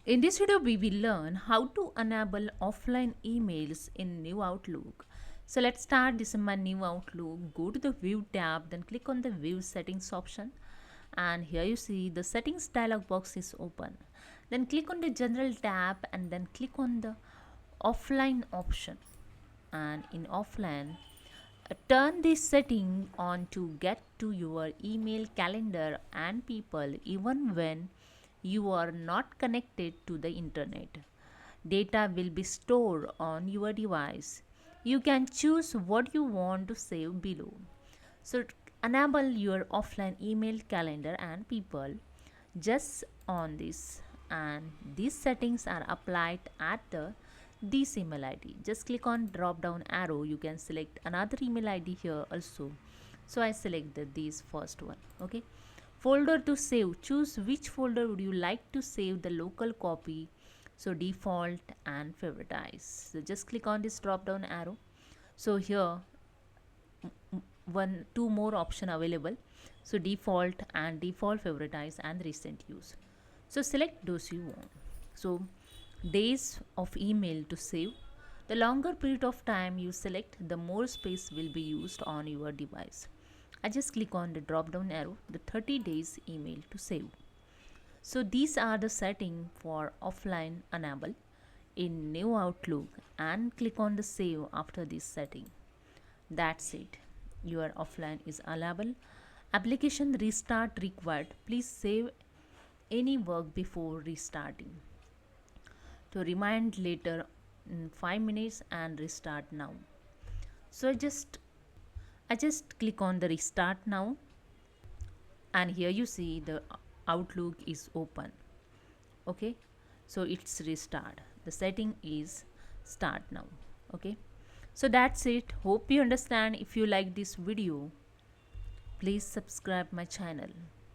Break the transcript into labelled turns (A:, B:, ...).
A: In this video, we will learn how to enable offline emails in New Outlook. So let's start this in my New Outlook. Go to the View tab, then click on the View Settings option. And here you see the Settings dialog box is open. Then click on the General tab and then click on the Offline option. And in Offline, turn this setting on to get to your email calendar and people even when you are not connected to the internet. Data will be stored on your device. You can choose what you want to save below. So enable your offline email calendar and people just on this, and these settings are applied at this email id. Just click on drop down arrow, you can select another email id here also. So I selected this first one. Okay, folder to save, choose which folder would you like to save the local copy. So default and favoritize. So just click on this drop down arrow. So here two more option available. So default and default, favoritize and recent use. So select those you want. So days of email to save. The longer period of time you select, the more space will be used on your device. I just click on the drop down arrow, the 30 days email to save. So these are the setting for offline enable in New Outlook, and click on the save after this setting. That's it. Your offline is allowable. Application restart required. Please save any work before restarting. To remind later in 5 minutes and restart now. So I just click on the restart now, and here you see the Outlook is open. Okay, so it's restart. The setting is start now. Okay, so that's it. Hope you understand. If you like this video, please subscribe my channel.